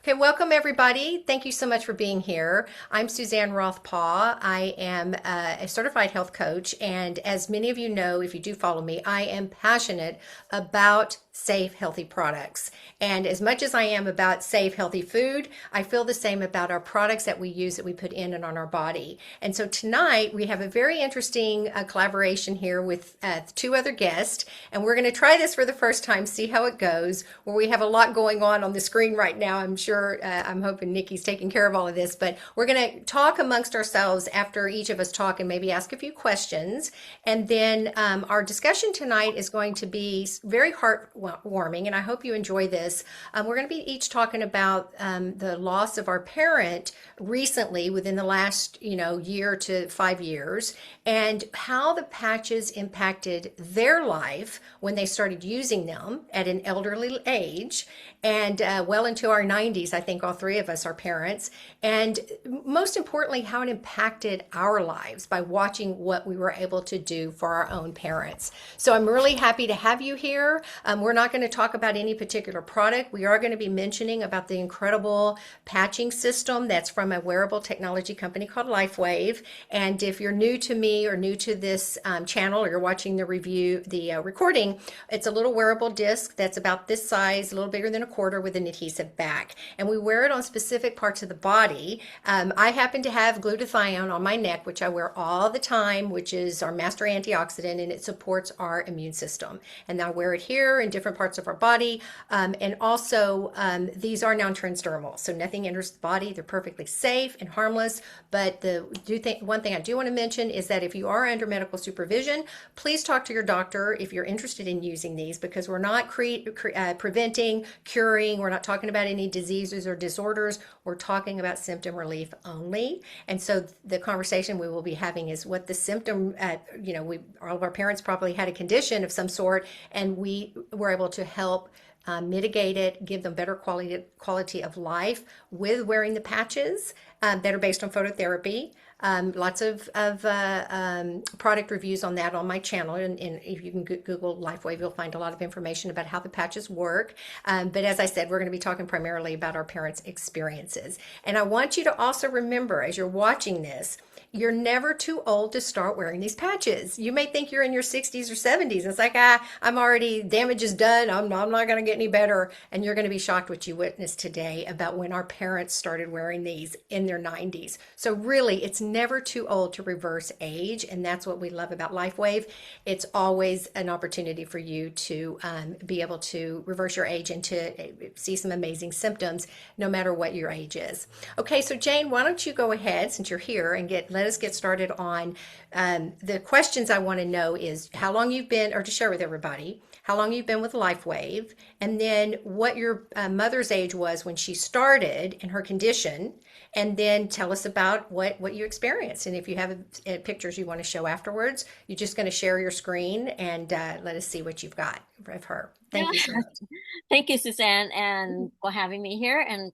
Okay, welcome everybody. Thank you so much for being here. I'm Suzanne Rothpaw. I am a certified health coach, and as many of you know, if you do follow me, I am passionate about safe, healthy products. And as much as I am about safe, healthy food, I feel the same about our products that we use that we put in and on our body. And so tonight we have a very interesting collaboration here with two other guests, and we're going to try this for the first time, see how it goes. Where we have a lot going on the screen right now. I'm sure, I'm hoping Nikki's taking care of all of this, but we're going to talk amongst ourselves after each of us talk and maybe ask a few questions. And then our discussion tonight is going to be very heartwarming, and I hope you enjoy this. We're going to be each talking about the loss of our parent recently within the last, year to 5 years, and how the patches impacted their life when they started using them at an elderly age and well into our 90s. I think all three of us are parents. And most importantly, how it impacted our lives by watching what we were able to do for our own parents. So I'm really happy to have you here. We're not going to talk about any particular product. We are going to be mentioning about the incredible patching system that's from a wearable technology company called LifeWave. And if you're new to me or new to this channel, or you're watching the recording, it's a little wearable disc that's about this size, a little bigger than a quarter, with an adhesive back. And we wear it on specific parts of the body. I happen to have glutathione on my neck, which I wear all the time, which is our master antioxidant, and it supports our immune system. And I wear it here in different parts of our body. And also, these are non-transdermal, so nothing enters the body. They're perfectly safe and harmless. But one thing I do want to mention is that if you are under medical supervision, please talk to your doctor if you're interested in using these, because we're not preventing, curing. We're not talking about any diseases or disorders. We're talking about symptom relief only. And so the conversation we will be having is what the symptom, all of our parents probably had a condition of some sort, and we were able to help mitigate it, give them better quality of life with wearing the patches that are based on phototherapy. Lots of product reviews on that on my channel, and if you can Google LifeWave, you'll find a lot of information about how the patches work. But as I said, we're going to be talking primarily about our parents' experiences. And I want you to also remember, as you're watching this, you're never too old to start wearing these patches. You may think you're in your 60s or 70s. It's like, I'm already, damage is done. I'm not going to get any better. And you're going to be shocked what you witnessed today about when our parents started wearing these in their 90s. So really, it's never too old to reverse age. And that's what we love about LifeWave. It's always an opportunity for you to be able to reverse your age and to see some amazing symptoms, no matter what your age is. Okay, so Jane, why don't you go ahead, since you're here, and let us get started on the questions. I want to know is how long you've been, or to share with everybody, how long you've been with LifeWave, and then what your mother's age was when she started in her condition, and then tell us about what you experienced. And if you have pictures you want to show afterwards, you're just going to share your screen and let us see what you've got of her. Yeah. Thank you so much. Thank you, Suzanne, and for having me here. And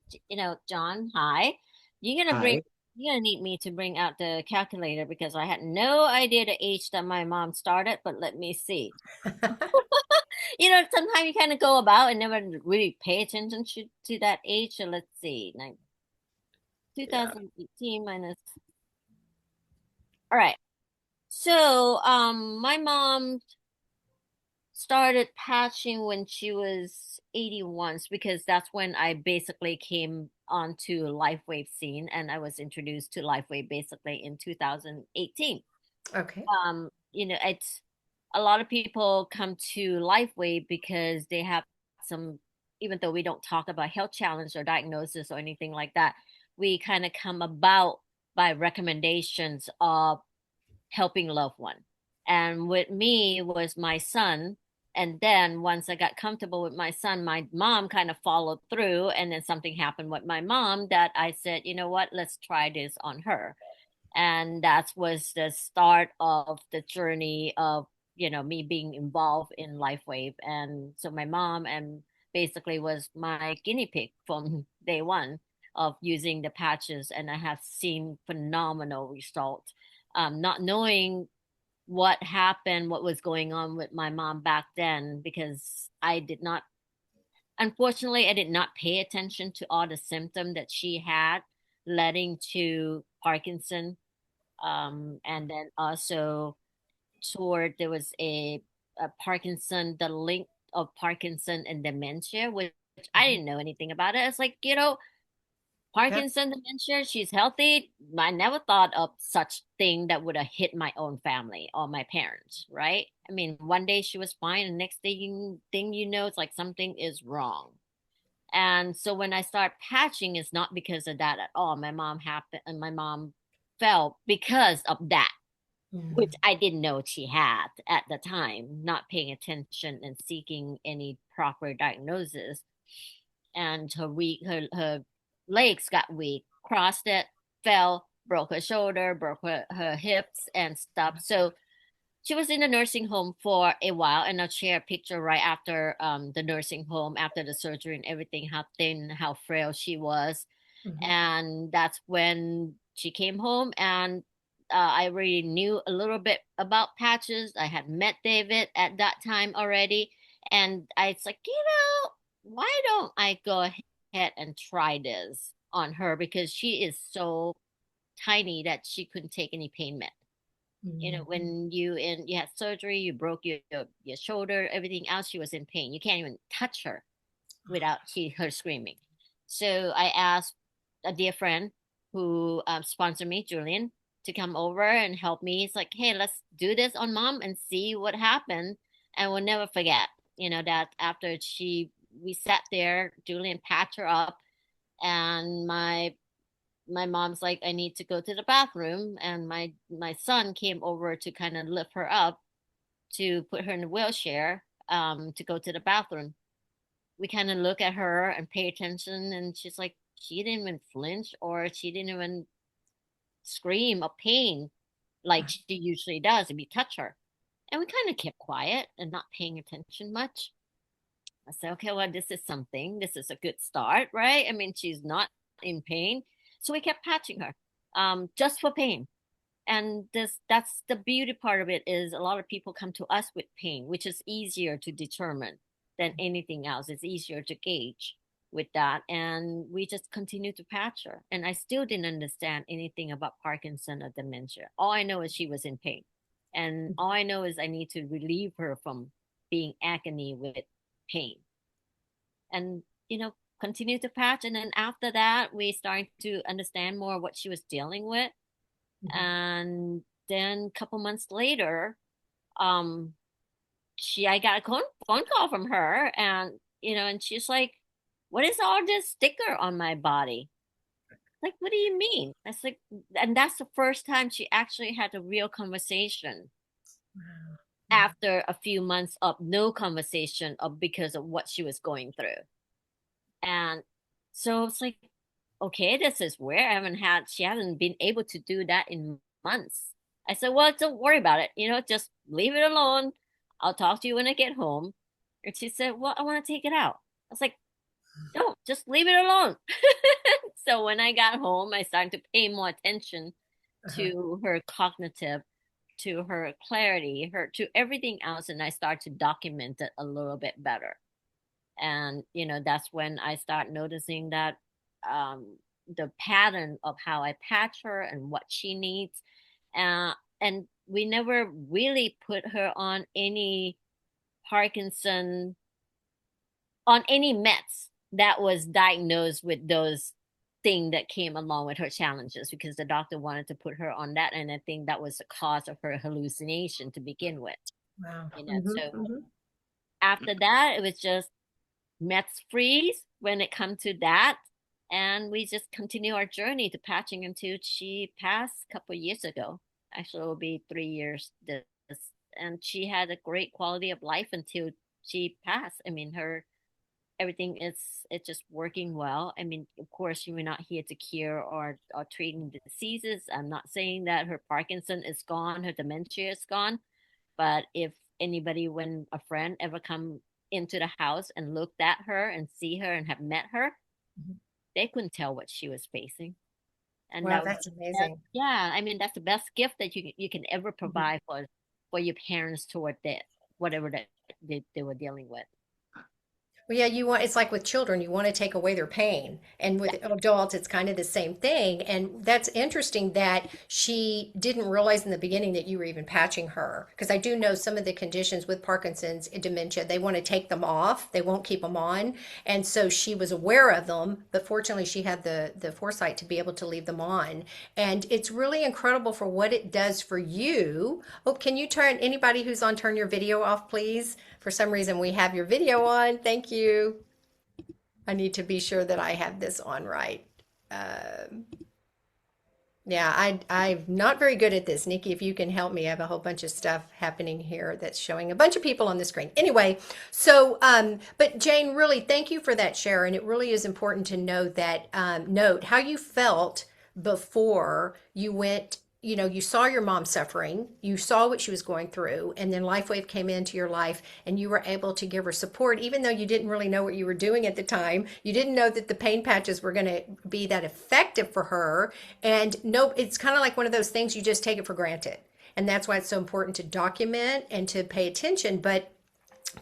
John, hi. You're gonna bring Hi. you're gonna need me to bring out the calculator because I had no idea the age that my mom started, but let me see. Sometimes you kind of go about and never really pay attention to that age. So let's see, like Yeah. 2018 minus. All right. So, my mom started patching when she was 81 because that's when I basically came onto LifeWave scene and I was introduced to LifeWave basically in 2018. Okay. It's a lot of people come to LifeWave because they have some, even though we don't talk about health challenge or diagnosis or anything like that, we kind of come about by recommendations of helping loved one. And with me was my son. And then once I got comfortable with my son, my mom kind of followed through. And then something happened with my mom that I said, you know what, let's try this on her. And that was the start of the journey of, me being involved in LifeWave. And so my mom and basically was my guinea pig from day one of using the patches. And I have seen phenomenal results. Not knowing what happened, what was going on with my mom back then, because I did not Unfortunately, I did not pay attention to all the symptoms that she had, leading to Parkinson. And then also toward there was a Parkinson, the link of Parkinson and dementia, which I Mhm. didn't know anything about it. It's like, Yep. Parkinson dementia, she's healthy. I never thought of such thing that would have hit my own family or my parents, right? I mean, one day she was fine, and next thing you know, it's like something is wrong. And so when I start patching, it's not because of that at all. My mom fell because of that, which Mm. I didn't know she had at the time, not paying attention and seeking any proper diagnosis. And her legs got weak, crossed it, fell, broke her shoulder, broke her hips and stuff. So she was in the nursing home for a while, and I'll share a picture right after the nursing home, after the surgery and everything, how thin, how frail she was. Mhm. And that's when she came home, and I already knew a little bit about patches. I had met David at that time already, and I was like, why don't I go ahead and try this on her, because she is so tiny that she couldn't take any pain med. Mhm. When you had surgery, you broke your shoulder, everything else, she was in pain. You can't even touch her without her screaming. So I asked a dear friend who sponsored me, Julian, to come over and help me. It's like, hey, let's do this on mom and see what happened. And we'll never forget, that after we sat there, Julian patched her up, and my mom's like, I need to go to the bathroom, and my son came over to kind of lift her up to put her in a wheelchair to go to the bathroom. We kind of look at her and pay attention, and she's like, she didn't even flinch, or she didn't even scream of pain like she usually does if you touch her. And we kind of kept quiet and not paying attention much. I said, okay, well, this is something. This is a good start, right? I mean, she's not in pain. So we kept patching her just for pain. And that's the beauty part of it, is a lot of people come to us with pain, which is easier to determine than anything else. It's easier to gauge with that. And we just continue to patch her. And I still didn't understand anything about Parkinson or dementia. All I know is she was in pain. And all I know is I need to relieve her from being agony with pain. And, continue to patch. And then after that, we started to understand more what she was dealing with. Mhm. And then a couple months later, um I got a phone call from her, and and she's like, what is all this sticker on my body? Like, what do you mean? That's like, and that's the first time she actually had a real conversation Wow. Mhm. after a few months of no conversation of because of what she was going through. And so it's like, okay, this is weird. She hasn't been able to do that in months. I said, well, don't worry about it. Just leave it alone. I'll talk to you when I get home. And she said, well, I want to take it out. I was like, don't, just leave it alone. So when I got home, I started to pay more attention Uh-huh. to her cognitive, to her clarity, to everything else. And I started to document it a little bit better. And that's when I start noticing that um, the pattern of how I patch her and what she needs. And we never really put her Parkinson on any meds that was diagnosed with those thing that came along with her challenges, because the doctor wanted to put her on that, and I think that was the cause of her hallucination to begin with. Wow. So Mhm. after that, it was just Mets freeze when it comes to that. And we just continue our journey to patching until she passed a couple of years ago. Actually, it will be 3 years this, and she had a great quality of life until she passed. I mean, her everything is it's just working well. I mean, of course, we're not here to cure or treating diseases. I'm not saying that her Parkinson is gone, her dementia is gone, but if anybody, when a friend ever come into the house and looked at her and see her and have met her, Mhm. they couldn't tell what she was facing. And Wow, that was that's amazing. yeah, I mean, that's the best gift that you can ever Mhm. provide for your parents toward that, whatever that they were dealing with. Well, yeah, you want, it's like with children, you want to take away their pain. And with adults, it's kind of the same thing. And that's interesting that she didn't realize in the beginning that you were even patching her. Because I do know some of the conditions with Parkinson's and dementia, they want to take them off, they won't keep them on. And so she was aware of them, but fortunately, she had the foresight to be able to leave them on. And it's really incredible for what it does for you. Oh, can you turn anybody who's on, turn your video off, please? For some reason, we have your video on. Thank you. I need to be sure that I have this on right. Um, yeah, I'm not very good at this. Nikki, if you can help me, I have a whole bunch of stuff happening here that's showing a bunch of people on the screen. Anyway, but Jane, really, thank you for that share. And it really is important to know that, note how you felt before you went, you saw your mom suffering, you saw what she was going through, and then LifeWave came into your life and you were able to give her support, even though you didn't really know what you were doing at the time. You didn't know that the pain patches were going to be that effective for her. And no, it's kind of like one of those things you just take it for granted. And that's why it's so important to document and to pay attention. But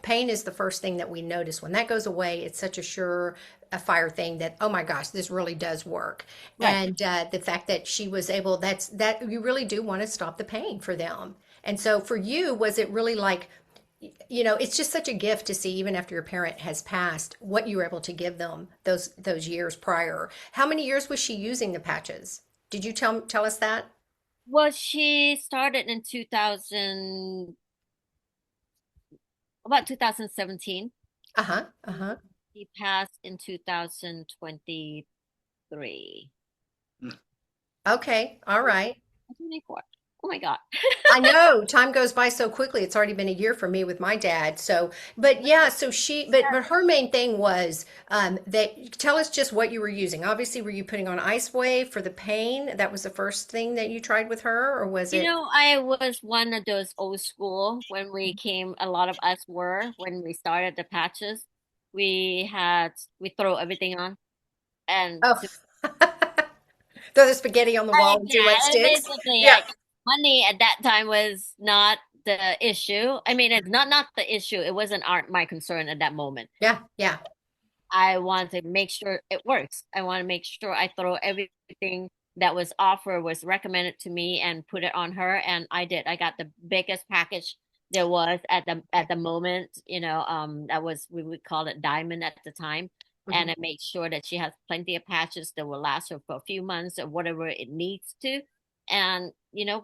pain is the first thing that we notice. When that goes away, it's such a sure a fire thing that, oh my gosh, this really does work. Right. And the fact that she was able, that you really do want to stop the pain for them. And so for you, was it really like, it's just such a gift to see, even after your parent has passed, what you were able to give them those years prior. How many years was she using the patches? Did you tell us that? Well, she started in 2000, about 2017. Uh-huh. Uh-huh. He passed in 2023. Okay. All right. 24. Oh my God. I know time goes by so quickly. It's already been a year for me with my dad. So, but yeah, so but her main thing was that tell us just what you were using. Obviously, were you putting on Ice Wave for the pain? That was the first thing that you tried with her, or was it? I was one of those old school when we came, a lot of us were when we started the patches. We throw everything on and Oh, throw the spaghetti on the wall and see what yeah, sticks. basically Yeah, money at that time was not the issue. I mean, it's not the issue. It wasn't my concern at that moment. yeah, yeah. I want to make sure it works. I want to make sure I throw everything that was offered, was recommended to me, and put it on her. And I did. I got the biggest package there was at the moment. That was, we would call it diamond at the time. And Mhm. I made sure that she has plenty of patches that will last her for a few months or whatever it needs to. And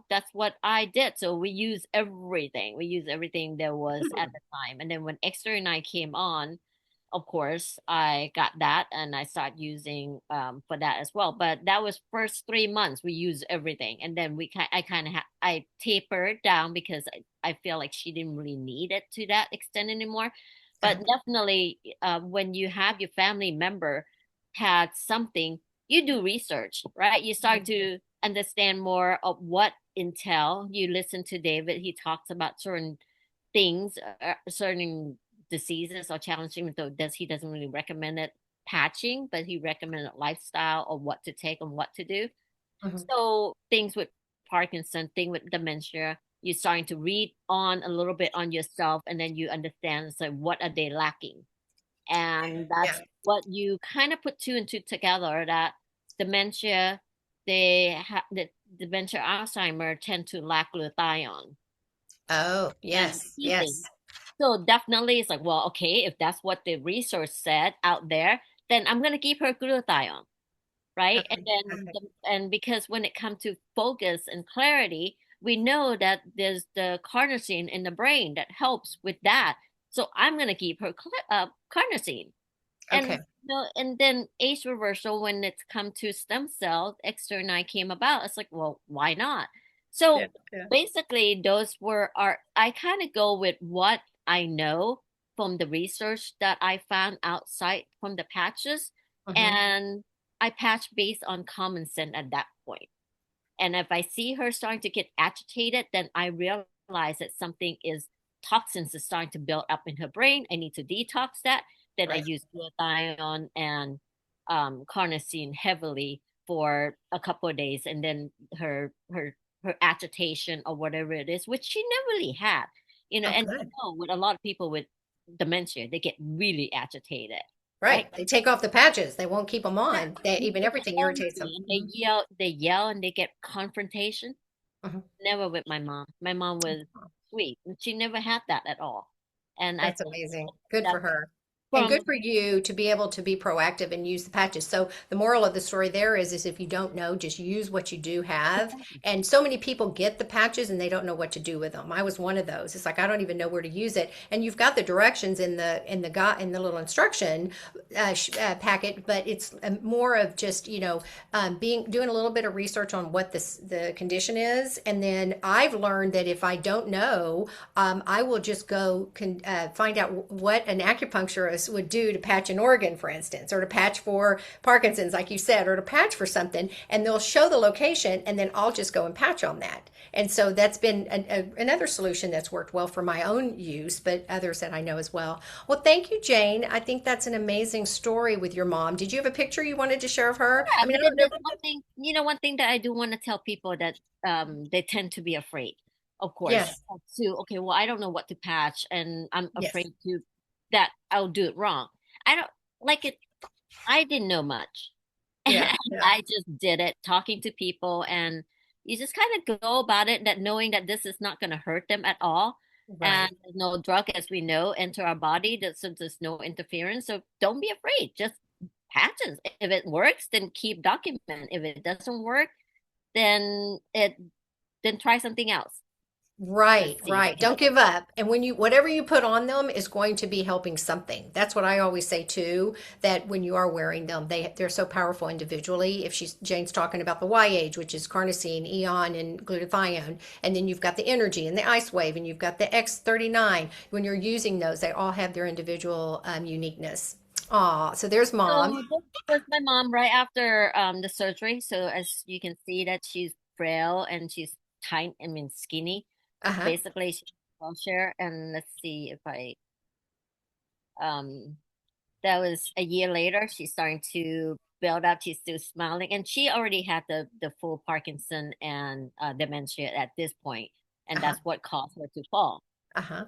that's what I did. So we use everything. We use everything there was at the time. And then when Exeter and I came on, of course, I got that and I started using for that as well. But that was first 3 months we used everything, and then I kind of I tapered down because I feel like she didn't really need it to that extent anymore. But Uh-huh. definitely, when you have your family member had something, you do research, right? You start to understand more of what intel. You listen to David; he talks about certain things, certain diseases or challenges, even though he doesn't really recommend it patching, but he recommended lifestyle or what to take and what to do. Mhm. So things with Parkinson, thing with dementia, you're starting to read on a little bit on yourself, and then you understand, so what are they lacking, and Yeah. that's what you kind of put two and two together. That dementia, the dementia Alzheimer tend to lack glutathione, Oh, and yes, key yes. thing. So definitely it's like, well, okay, if that's what the research said out there, then I'm gonna give her glutathione, right? And Okay. then Okay. and because when it comes to focus and clarity, we know that there's the carnosine in the brain that helps with that. So I'm gonna give her carnosine. And Okay. and then age reversal, when it's come to stem cells, Exter and I came about. It's like, well, why not? Yeah. So Yeah. basically, those were our. I kind of go with what I know from the research that I found outside from the patches, Mhm. and I patch based on common sense at that point. And if I see her starting to get agitated, then I realize that something is toxins is starting to build up in her brain. I need to detox that. Then I Right. use glutathione and carnosine heavily for a couple of days, and then her agitation or whatever it is, which she never really had. Oh, And good. with a lot of people with dementia, they get really agitated, right? Right. They take off the patches. They won't keep them Yeah, on. They, they even get everything irritates them. angry and they yell and they get confrontation. Mhm. Never with my mom. My mom was sweet, and she never had that at all. And I That's think amazing. Good for that's her. And from good for you to be able to be proactive and use the patches. So the moral of the story there is if you don't know, just use what you do have. And so many people get the patches and they don't know what to do with them. I was one of those. It's like I don't even know where to use it. And you've got the directions in the little instruction packet, but it's more of just being doing a little bit of research on what the condition is, and then I've learned that if I don't know, I will just go find out what an acupuncturist would do to patch an organ, for instance, or to patch for Parkinson's, like you said, or to patch for something, and they'll show the location, and then I'll just go and patch on that. And so that's been another solution that's worked well for my own use, but others that I know as well. Well, thank you, Jane. I think that's an amazing story with your mom. Did you have a picture you wanted to share of her? I yeah, mean, but I don't know. there's one thing, one thing that I do want to tell people that they tend to be afraid. Of course, Yes, to okay, well, I don't know what to patch, and I'm yes, afraid to that I'll do it wrong. I don't like it. I didn't know much. yeah, And yeah, I just did it, talking to people, and you just kind of go about it that knowing that this is not going to hurt them at all. And right. there's no drug, as we know, enter our body. So there's no interference. So don't be afraid. Just patches. If it works, then keep document. If it doesn't work, then it then try something else. Right, Let's see if right. it can Don't work. give up. And when you, whatever you put on them is going to be helping something. That's what I always say too, that when you are wearing them, they're so powerful individually. If Jane's talking about the Y-age, which is carnosine, eon, and glutathione, and then you've got the energy and the ice wave, and you've got the X39. When you're using those, they all have their individual uniqueness. Aw, so there's mom. So this was my mom right after the surgery. So as you can see that she's frail and she's tight, I mean skinny. Uh-huh. Basically she's a wheelchair. And let's see if I um that was a year later. She's starting to build up. She's still smiling, and she already had the full Parkinson and dementia at this point, and Uh-huh. that's what caused her to fall. Uh-huh.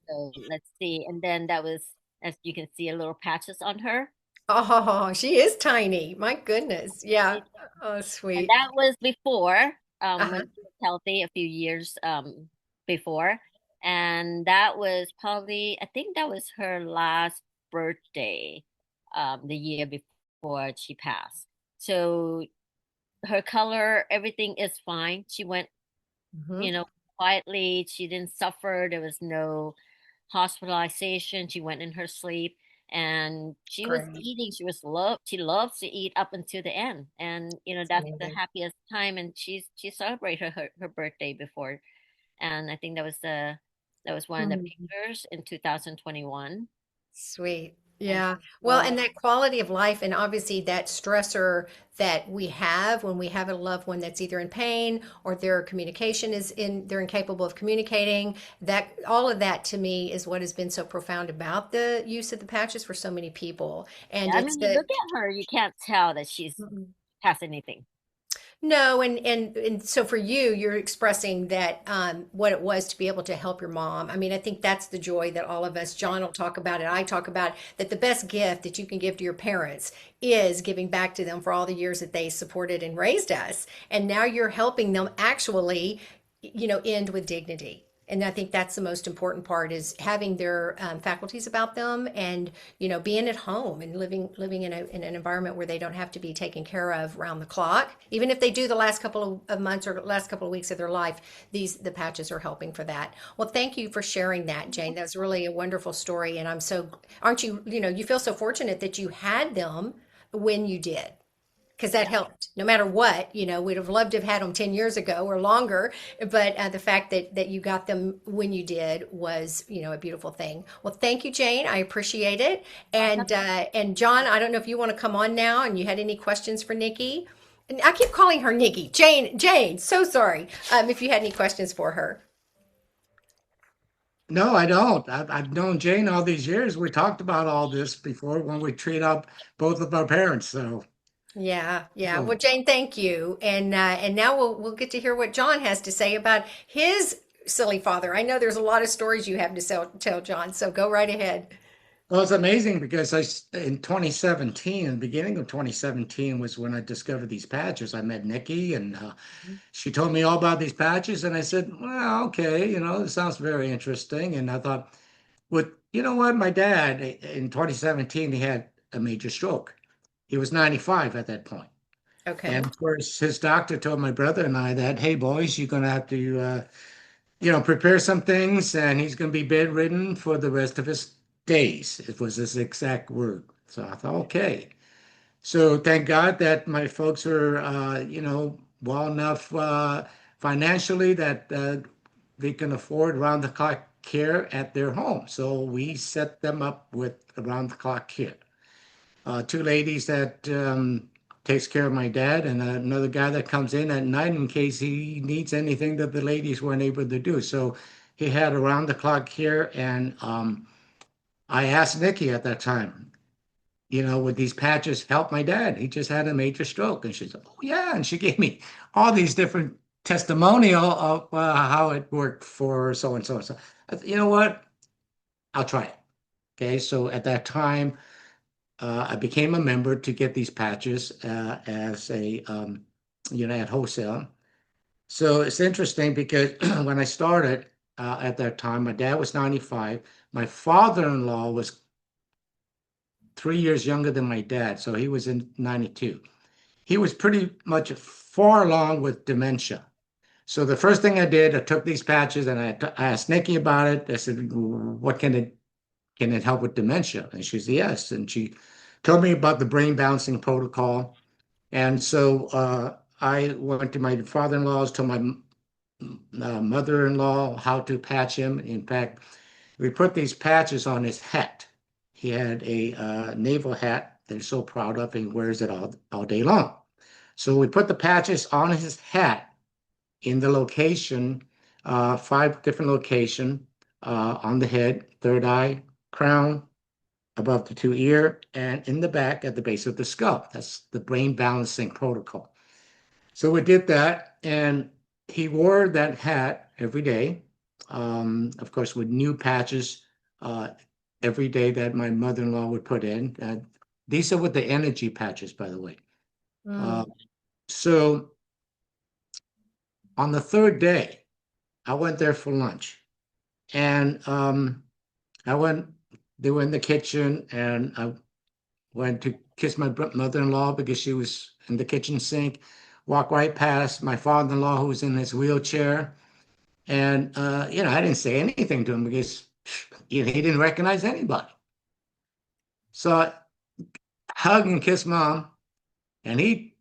So let's see, and then that was, as you can see, a little patches on her. Oh, she is tiny. My goodness. Yeah. Right? Oh, And sweet. that was before, when Uh-huh. she was healthy, a few years before. And that was probably, I think that was her last birthday, the year before she passed. So her color, everything is fine. She went, Hmm. you know, quietly. She didn't suffer. There was no hospitalization. She went in her sleep, and she was Great. eating. She loves to eat up until the end. And It's that's the amazing. happiest time. And she celebrated her birthday before. And I think that was one of the Mhm. pictures in 2021. Sweet. And Yeah. Well, so and that quality of life, and obviously that stressor that we have when we have a loved one that's either in pain or their communication they're incapable of communicating. That all of that to me is what has been so profound about the use of the patches for so many people. And I it's mean, you the look at her, you can't tell that she's has anything. No, and so for you, you're expressing that what it was to be able to help your mom. I mean, I think that's the joy that all of us, John will talk about it, I talk about it, that the best gift that you can give to your parents is giving back to them for all the years that they supported and raised us. And now you're helping them actually, end with dignity. And I think that's the most important part is having their faculties about them and, being at home and living in an environment where they don't have to be taken care of round the clock. Even if they do the last couple of months or last couple of weeks of their life, the patches are helping for that. Well, thank you for sharing that, Jane. That's really a wonderful story. And aren't you, you feel so fortunate that you had them when you did because that Yeah. helped no matter what. We'd have loved to have had them 10 years ago or longer, but the fact that you got them when you did was a beautiful thing. Well, thank you, Jane. I appreciate it. And John, I don't know if you want to come on now and you had any questions for Nikki. And I keep calling her Nikki. Jane, so sorry. If you had any questions for her. No, I don't. I've known Jane all these years. We talked about all this before when we treat up both of our parents. Yeah, yeah. Well, So Jane, thank you. And now we'll get to hear what John has to say about his silly father. I know there's a lot of stories you have to tell, John, so go right ahead. Well, it's amazing because in 2017, in the beginning of 2017 was when I discovered these patches. I met Nikki and she told me all about these patches, and I said, well, okay, it sounds very interesting. And I thought, you know what? My dad in 2017, he had a major stroke. He was 95 at that point. Okay. And of course, his doctor told my brother and I that, hey, boys, you're going to have to, prepare some things, and he's going to be bedridden for the rest of his days. It was his exact word. So I thought, okay. So thank God that my folks were, well enough financially that they can afford round-the-clock care at their home. So we set them up with around-the-clock care. Two ladies that takes care of my dad, and another guy that comes in at night in case he needs anything that the ladies weren't able to do. So he had around-the-clock care, and I asked Nikki at that time, would these patches help my dad? He just had a major stroke. And she said, oh, yeah. And she gave me all these different testimonial of how it worked for so and so and so. I said, you know what? I'll try it. Okay. So at that time, I became a member to get these patches as at wholesale. So it's interesting because when I started at that time, my dad was 95. My father-in-law was 3 years younger than my dad, so he was in 92. He was pretty much far along with dementia. So the first thing I did, I took these patches and I asked Nikki about it. I said, "What can it help with dementia?" And she said, "Yes." And she told me about the brain balancing protocol. And so I went to my father-in-law's, told my mother-in-law how to patch him. In fact, we put these patches on his hat. He had a naval hat that he's so proud of. He wears it all day long. So we put the patches on his hat in the location, five different location on the head, third eye, crown, above the two ear, and in the back at the base of the skull. That's the brain balancing protocol. So we did that, and he wore that hat every day. Of course, with new patches uh, every day that my mother-in-law would put in. These are with the energy patches, by the way. Uh, Mm, so on the third day, I went there for lunch, and I went. They were in the kitchen, and I went to kiss my mother-in-law because she was in the kitchen sink. Walked right past my father-in-law who was in his wheelchair. And, I didn't say anything to him because he didn't recognize anybody. So I hugged and kissed mom. And he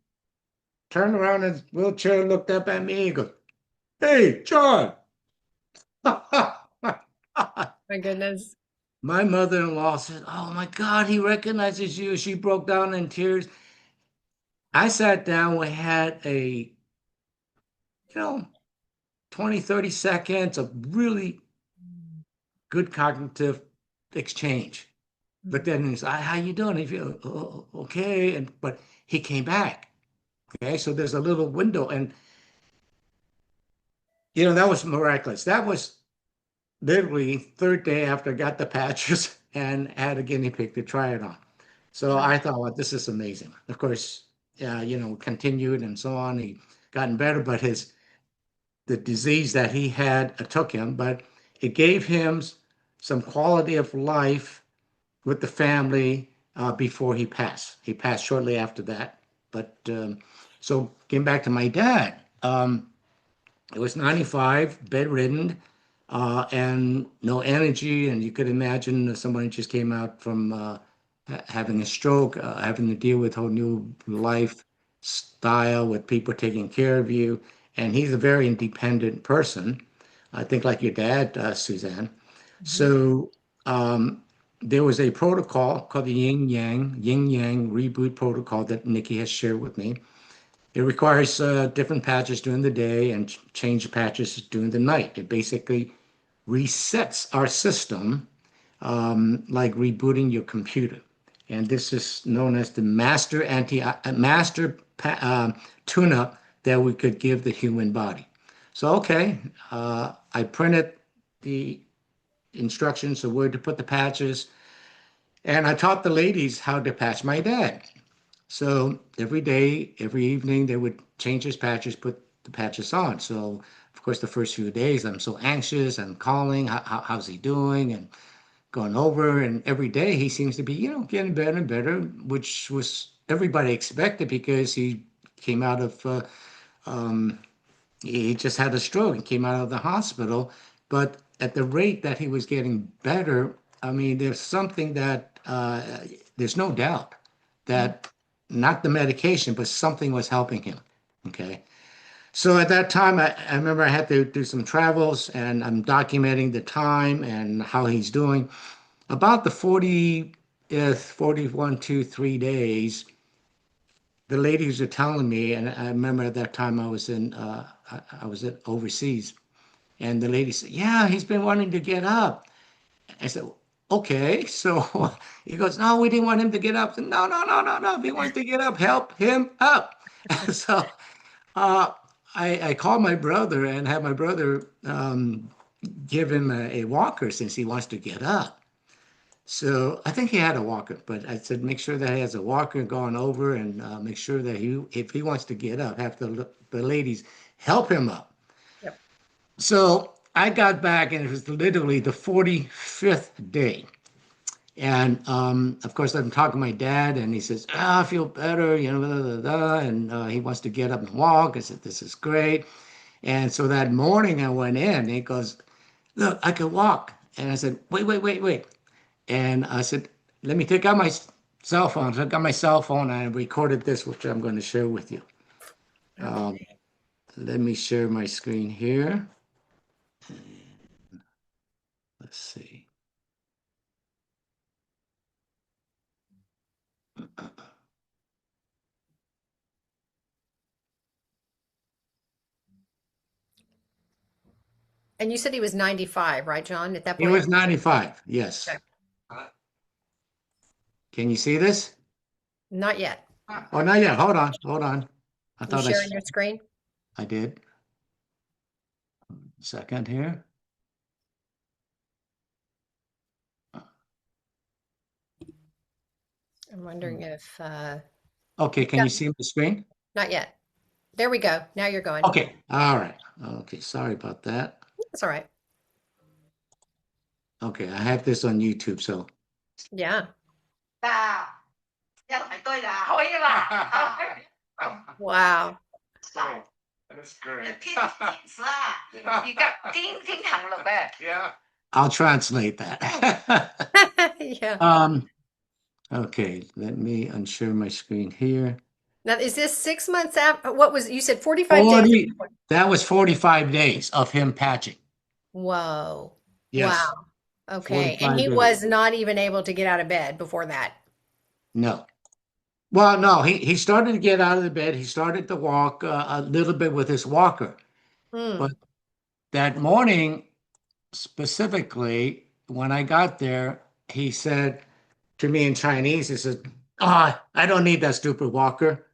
turned around in his wheelchair, looked up at me, and goes, "Hey, John." my goodness. My mother-in-law said, "Oh my God, he recognizes you." She broke down in tears. I sat down. We had you know, 20, 30 seconds of really good cognitive exchange. Looked at him and he said, "How you doing?" He feel okay, but he came back. Okay, so there's a little window, and that was miraculous. That was literally third day after I got the patches and had a guinea pig to try it on. So Wow. I thought, well, this is amazing. Of course, continued and so on. He gotten better, but the disease that he had took him, but it gave him some quality of life with the family before he passed. He passed shortly after that. But so getting back to my dad, it was 95, bedridden, and no energy. And you could imagine somebody just came out from having a stroke, having to deal with whole new lifestyle with people taking care of you. And he's a very independent person, I think, like your dad, Suzanne. Mhm. So um, there was a protocol called the Yin Yang reboot protocol that Nikki has shared with me. It requires different patches during the day and change patches during the night. It basically resets our system like rebooting your computer. And this is known as the master tune-up that we could give the human body. So, okay, I printed the instructions of where to put the patches, and I taught the ladies how to patch my dad. So every day, every evening, they would change his patches, put the patches on. So, of course, the first few days, I'm so anxious. I'm calling, how's he doing? And going over. And every day, he seems to be, getting better and better, which was everybody expected because he came out of um, he just had a stroke and came out of the hospital. But at the rate that he was getting better, I mean, there's something that there's no doubt Mm. that not the medication, but something was helping him. Okay. So at that time, I remember I had to do some travels and I'm documenting the time and how he's doing. About the 40th, 41, 2, 3 days, the ladies are telling me, and I remember at that time I was at overseas, and the lady said, "Yeah, he's been wanting to get up." I said, "Okay." So he goes, "No, we didn't want him to get up." I said, no, no, no, no, no. If he wants to get up, help him up. So uh, I called my brother and had my brother give him a walker since he wants to get up. So I think he had a walker, but I said make sure that he has a walker going over and make sure that if he wants to get up, have the ladies help him up. Yep. So I got back and it was literally the 45th day. And of course, I'm talking to my dad, and he says, I feel better, blah, blah, blah, and he wants to get up and walk. I said, this is great. And so that morning I went in, and he goes, look, I can walk. And I said, wait, wait, wait, wait. And I said, let me take out my cell phone. So I got my cell phone and I recorded this, which I'm going to share with you. Um, Okay. let me share my screen here. Let's see. And you said he was 95, right, John, at that He point? was 95. Yes. Okay. Can you see this? Not yet. Oh, not yet. Hold on. Hold on. I You thought sharing your screen? I did. Second here. I'm wondering if Okay. Can yeah, you see the screen? not yet. There we go. Now you're going. Okay. All right. Okay. Sorry about that. That's all right. Okay. I have this on YouTube. So Yeah. Wow. that's great. Yeah. I'll translate that. Yeah. Um, okay, let me unshare my screen here. Now, is this 6 months after? What was you said 45 days? 40, that was 45 days of him patching. Whoa. Wow. Yes, Okay. And 45 he days. was not even able to get out of bed before that. No. Well, no, he started to get out of the bed. He started to walk a little bit with his walker. But Hmm. that morning, specifically, when I got there, he said to me in Chinese, he said, I don't need that stupid walker.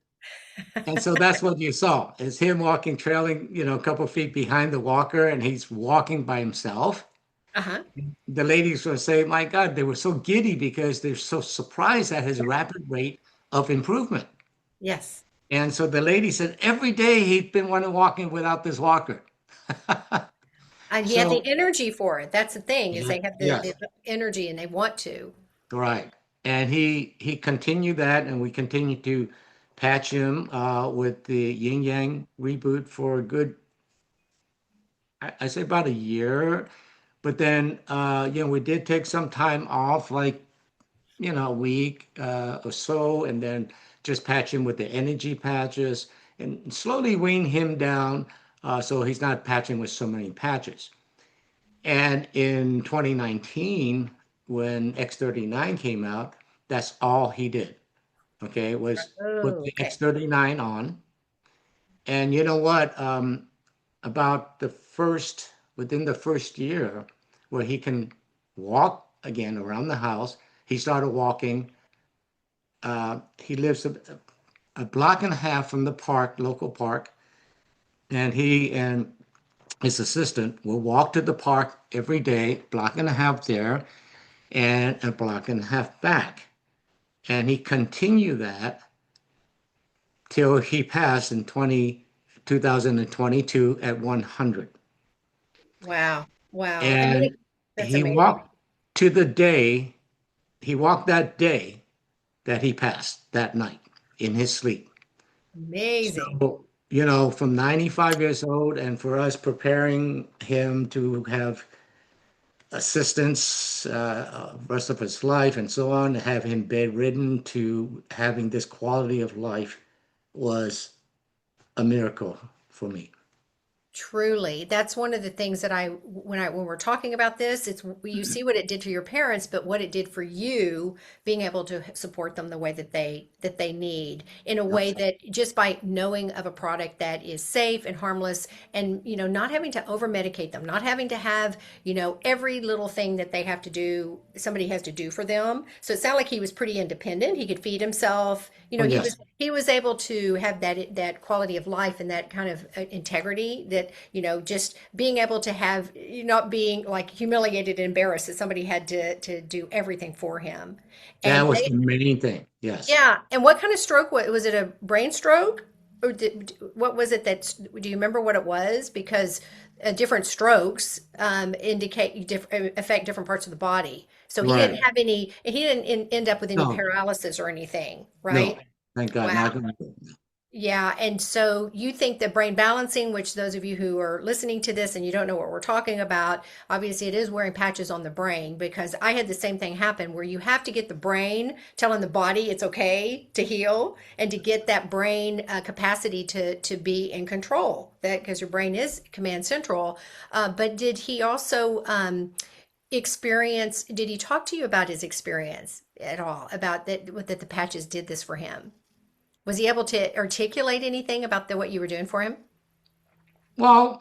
And so that's what you saw is him walking, trailing, a couple feet behind the walker, and he's walking by himself. Uh-huh. The ladies were saying, my God, they were so giddy because they're so surprised at his rapid rate of improvement. Yes. And so the lady said every day he'd been wanting walking without this walker. And he had the So, energy for it. That's the thing, is yeah, they have the yes, energy and they want to. right. And he continued that, and we continued to patch him with the Yin Yang reboot for a good, I say about a year. But then, we did take some time off, like, a week or so, and then just patch him with the energy patches and slowly wean him down so he's not patching with so many patches. And in 2019, when X39 came out, that's all he did. Okay, was put Oh, the okay. X39 on. And you know what? Within the first year, where he can walk again around the house, he started walking. He lives a block and a half from the park, local park, and he and his assistant, will walk to the park every day, block and a half there, and a block and a half back. And he continued that till he passed in 2022 at 100. Wow. Wow. I mean, And that's he amazing. walked to the day, he walked that day that he passed that night in his sleep. Amazing. So, from 95 years old, and for us preparing him to have assistance rest of his life and so on, to have him bedridden to having this quality of life was a miracle for me. Truly, that's one of the things that when we're talking about this, it's you see what it did to your parents, but what it did for you, being able to support them the way that they need, in a way Absolutely. that just by knowing of a product that is safe and harmless, and not having to over medicate them, not having to have every little thing that they have to do, somebody has to do for them. So it sounded like he was pretty independent. He could feed himself. Oh, He yes. was able to have that quality of life and that kind of integrity that just being able to have not being like humiliated and embarrassed that somebody had to do everything for him. That And was the main thing. Yes. yeah, and what kind of stroke was it, a brain stroke, or what was it that, do you remember what it was? Because different strokes indicate affect different parts of the body. So Right. he didn't end up with any No, paralysis or anything, no. right? Thank God. Wow. Not gonna do it. Yeah, and so you think that brain balancing, which those of you who are listening to this and you don't know what we're talking about, obviously it is wearing patches on the brain, because I had the same thing happen where you have to get the brain telling the body it's okay to heal, and to get that brain capacity to be in control, that because your brain is command central. But did he also did he talk to you about his experience at all, about that the patches did this for him? Was he able to articulate anything about what you were doing for him? Well,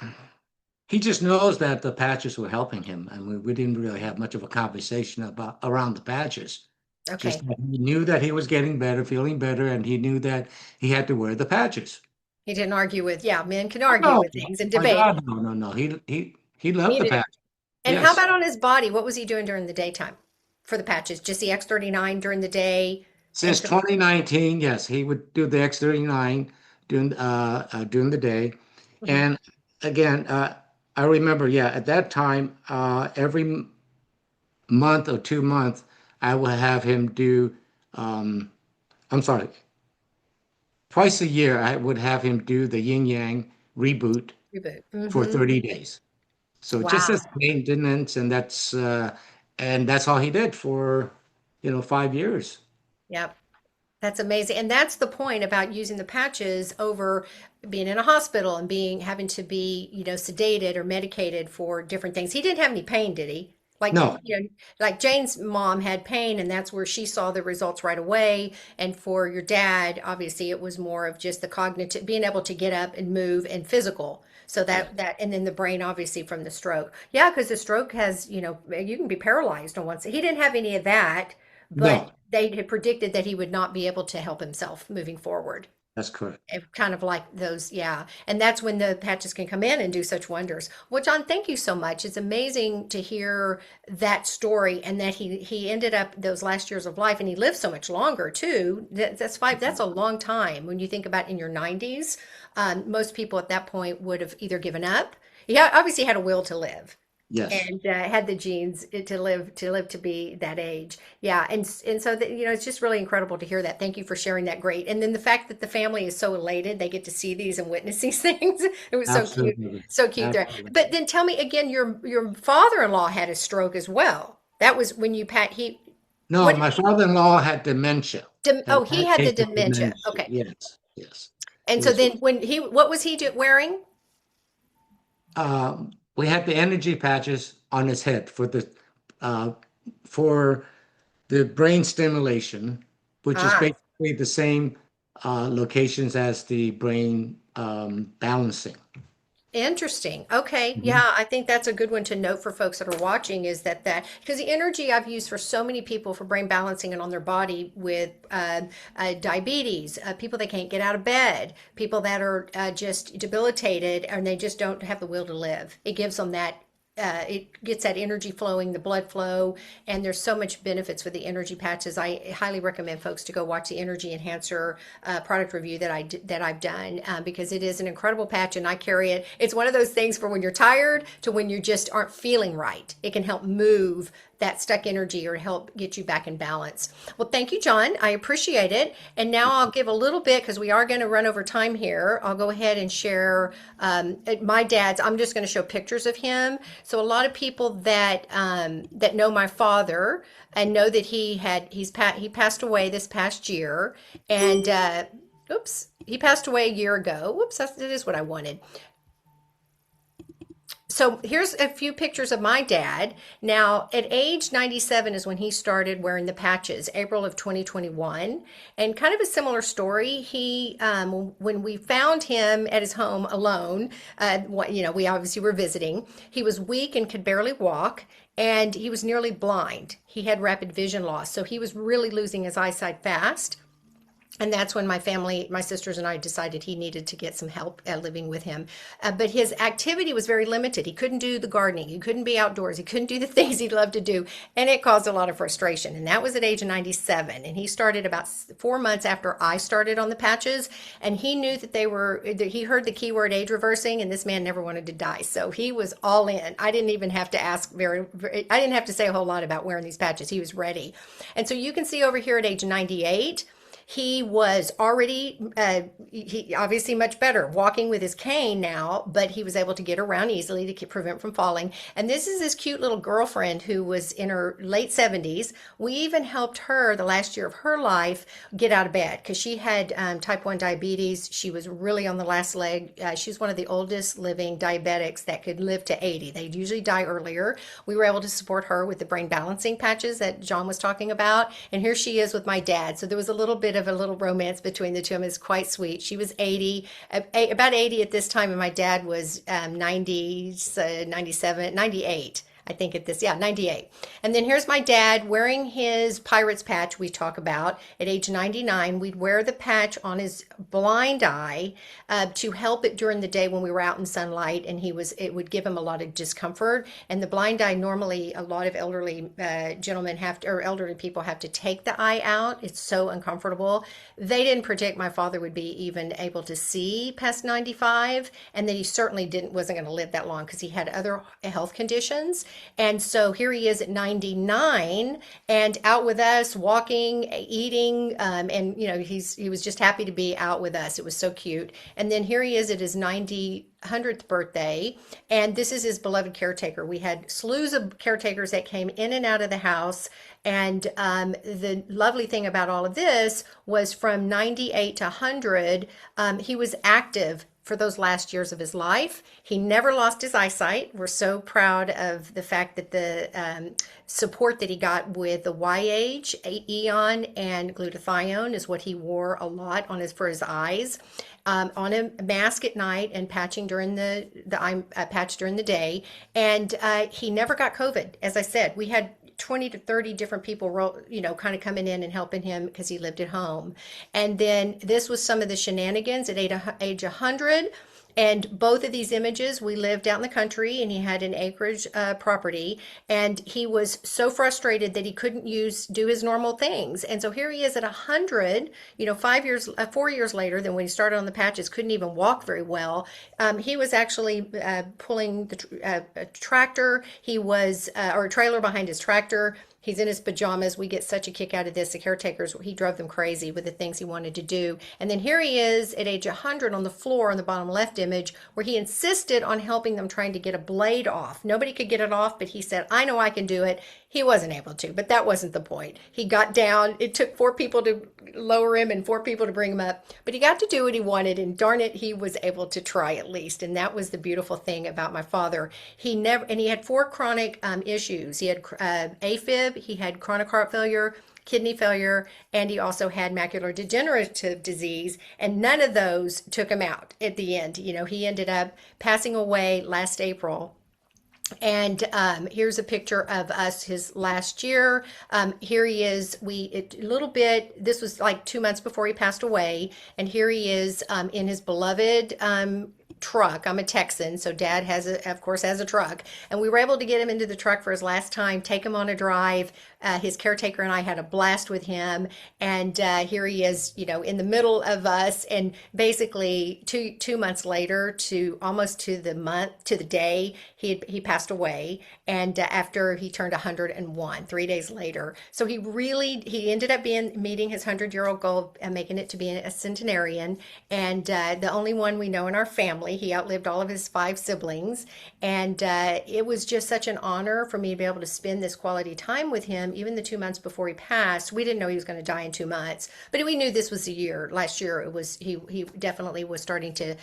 he just knows that the patches were helping him, and we didn't really have much of a conversation about around the patches. Just Okay. that he knew that he was getting better, feeling better, and he knew that he had to wear the patches. He didn't argue with, yeah, men can Oh, argue no, with things and my debate. God, no, no, no. He loved He the did. patches. And how Yes. about on his body? What was he doing during the daytime for the patches? Just the X39 during the day and Since for the, 2019, yes, he would do the X39 during the day. Mhm. And again, I remember, yeah, at that time, every month or 2 months, I would have him do, um, I'm sorry, twice a year, I would have him do the yin yang reboot Reboot. for Hmm. 30 days. So just as Wow. maintenance, and that's all he did for 5 years. Yep. That's amazing. And that's the point about using the patches over being in a hospital and having to be, sedated or medicated for different things. He didn't have any pain, did he? Like, No, like Jane's mom had pain and that's where she saw the results right away. And for your dad, obviously it was more of just the cognitive, being able to get up and move and physical. So yeah, and then the brain obviously from the stroke. Yeah, because the stroke has, you can be paralyzed on one side. He didn't have any of that, but no, they had predicted that he would not be able to help himself moving forward. that's correct. Kind of like those, yeah. And that's when the patches can come in and do such wonders. Well, John, thank you so much. It's amazing to hear that story, and that he ended up those last years of life, and he lived so much longer too. That's five. That's a long time when you think about in your 90s. Most people at that point would have either given up. He obviously had a will to live, Yes, and had the genes to live to be that age. Yeah, and so that, it's just really incredible to hear that. Thank you for sharing that. Great. And then the fact that the family is so elated, they get to see these and witness these things. It was so cute, absolutely, so cute there. absolutely. But then tell me again, your father-in-law had a stroke as well. That was when you pat he No, what my father-in-law had dementia. oh, he had the Had dementia. dementia. Okay. Yes, yes. And He so was. then what was he wearing? We had the energy patches on his head uh, for the brain stimulation, which is Ah, basically the same locations as the brain balancing. Interesting. Okay. Mhm. Yeah, I think that's a good one to note for folks that are watching is that because the energy I've used for so many people for brain balancing and on their body with diabetes, people that can't get out of bed, people that are just debilitated and they just don't have the will to live. It gives them that. It gets that energy flowing, the blood flow, and there's so much benefits with the energy patches. I highly recommend folks to go watch the Energy Enhancer product review that I've done because it is an incredible patch, and I carry it. It's one of those things for when you're tired to when you just aren't feeling right. It can help move that stuck energy or help get you back in balance. Well, thank you, John. I appreciate it. And now I'll give a little bit because we are going to run over time here. I'll go ahead and share my dad's. I'm just going to show pictures of him. So a lot of people that know my father and know that he passed away this past year, and oops, he passed away a year ago. Whoops, that is what I wanted. So here's a few pictures of my dad. Now, at age 97 is when he started wearing the patches, April of 2021. And kind of a similar story. When we found him at his home alone, we obviously were visiting. He was weak and could barely walk, and he was nearly blind. He had rapid vision loss, so he was really losing his eyesight fast. And that's when my family, my sisters and I decided he needed to get some help living with him. But his activity was very limited. He couldn't do the gardening. He couldn't be outdoors. He couldn't do the things he loved to do. And it caused a lot of frustration. And that was at age of 97. And he started about 4 months after I started on the patches. And he knew that he heard the keyword age reversing, and this man never wanted to die. So he was all in. I didn't even have to I didn't have to say a whole lot about wearing these patches. He was ready. And so you can see over here at age 98, he was already, he obviously much better walking with his cane now, but he was able to get around easily to prevent from falling. And this is his cute little girlfriend who was in her late 70s. We even helped her the last year of her life get out of bed because she had type 1 diabetes. She was really on the last leg. She's one of the oldest living diabetics that could live to 80. They usually die earlier. We were able to support her with the brain balancing patches that John was talking about. And here she is with my dad. So there was a little bit of a little romance between the two of them. Is quite sweet. She was 80, about 80 at this time, and my dad was 90, 97, 98. I think at this, yeah, 98. And then here's my dad wearing his Pirates patch we talk about at age 99. We'd wear the patch on his blind eye to help it during the day when we were out in sunlight, and it would give him a lot of discomfort. And the blind eye, normally a lot of elderly or elderly people have to take the eye out. It's so uncomfortable. They didn't predict my father would be even able to see past 95, and that he certainly wasn't going to live that long because he had other health conditions. And so here he is at 99 and out with us, walking, eating, and he was just happy to be out with us. It was so cute. And then here he is at his 100th birthday, and this is his beloved caretaker. We had slews of caretakers that came in and out of the house, and the lovely thing about all of this was from 98 to 100, he was active for those last years of his life. He never lost his eyesight. We're so proud of the fact that the support that he got with the Y-Age, Eon, and glutathione is what he wore a lot for his eyes. On a mask at night and patching during the eye patch during the day, and he never got COVID. As I said, we had 20 to 30 different people, kind of coming in and helping him because he lived at home. And then this was some of the shenanigans at age 100. And both of these images, we lived out in the country, and he had an acreage property, and he was so frustrated that he couldn't do his normal things. And so here he is at 100, 4 years later than when he started on the patches, couldn't even walk very well. He was actually pulling a tractor. Or a trailer behind his tractor. He's in his pajamas. We get such a kick out of this. The caretakers, he drove them crazy with the things he wanted to do. And then here he is at age 100 on the floor in the bottom left image, where he insisted on helping them trying to get a blade off. Nobody could get it off, but he said, I know I can do it. He wasn't able to, but that wasn't the point. He got down. It took 4 people to lower him and 4 people to bring him up, but he got to do what he wanted, and darn it, he was able to try at least. And that was the beautiful thing about my father. He had 4 chronic issues. He had AFib, he had chronic heart failure, kidney failure, and he also had macular degenerative disease, and none of those took him out at the end. He ended up passing away last April. And here's a picture of us his last year. Here he is. A little bit. This was like 2 months before he passed away, and here he is in his beloved truck. I'm a Texan, so Dad of course, has a truck, and we were able to get him into the truck for his last time, take him on a drive. His caretaker and I had a blast with him, and here he is, in the middle of us. And basically, 2 months later, to almost to the day, he passed away. And after he turned 101, 3 days later, so he ended up meeting his 100-year-old goal and making it to be a centenarian, and the only one we know in our family. He outlived all of his 5 siblings, and it was just such an honor for me to be able to spend this quality time with him. Even the 2 months before he passed, we didn't know he was going to die in 2 months, but we knew this was the year. Last year, it was he definitely was starting to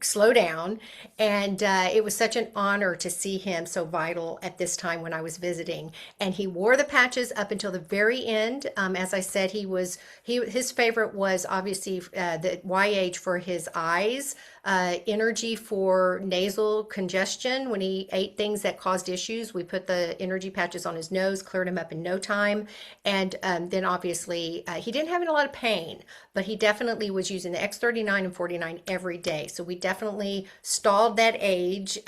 slow down, and it was such an honor to see him so vital at this time when I was visiting. And he wore the patches up until the very end. As I said, his favorite was obviously the YH for his eyes, energy for nasal congestion. When he ate things that caused issues, we put the energy patches on his nose, cleared him up in no time. And then obviously, he didn't have a lot of pain, but he definitely was using the X39 and 49 every day. So we definitely stalled that age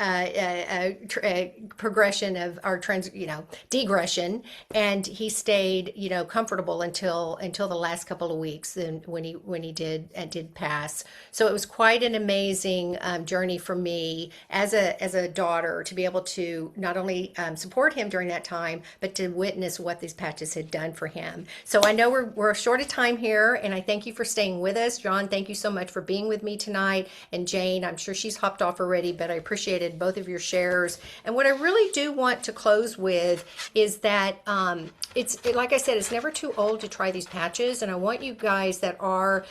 progression of our degression, and he stayed comfortable until the last couple of weeks. And when he did pass, so it was quite an amazing journey for me as a daughter to be able to not only support him during that time, but to witness what these patches had done for him. So I know we're short of time here, and I thank you for staying with us. John, thank you so much for being with me tonight. And Jane, I'm sure she's hopped off already, but I appreciated both of your shares. And what I really do want to close with is that like I said, it's never too old to try these patches. And I want you guys that are,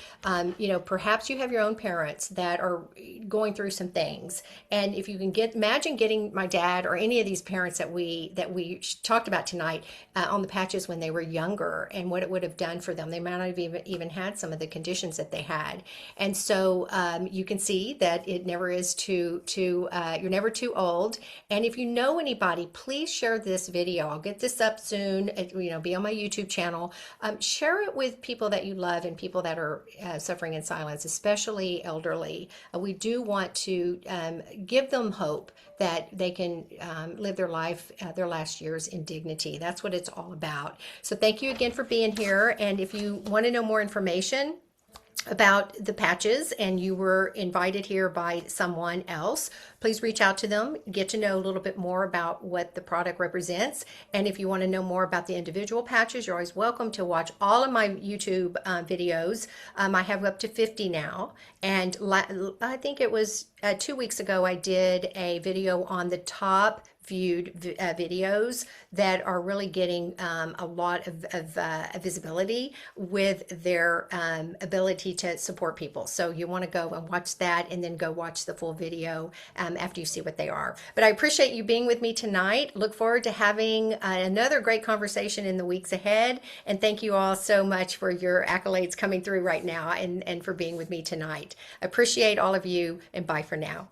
perhaps you have your own parents that are going through some things. And if you can imagine getting my dad or any of these parents that we talked about tonight on the patches when they were younger, and what it would have done for them. They might not have even had some of the conditions that they had. And so you can see that it never is you're never too old. And if you know anybody, please share this video. I'll get this up soon. Be on my YouTube channel. Share it with people that you love and people that are suffering in silence, especially elderly. We do want to give them hope that they can live their life, their last years in dignity. That's what it's all about. So thank you again for being here. And if you want to know more information about the patches and you were invited here by someone else, please reach out to them, get to know a little bit more about what the product represents. And if you want to know more about the individual patches, you're always welcome to watch all of my YouTube videos. I have up to 50 now. And I think it was 2 weeks ago, I did a video on the top viewed videos that are really getting a lot of visibility with their ability to support people. So you want to go and watch that, and then go watch the full video after you see what they are. But I appreciate you being with me tonight. Look forward to having another great conversation in the weeks ahead. And thank you all so much for your accolades coming through right now, and for being with me tonight. I appreciate all of you, and bye for now.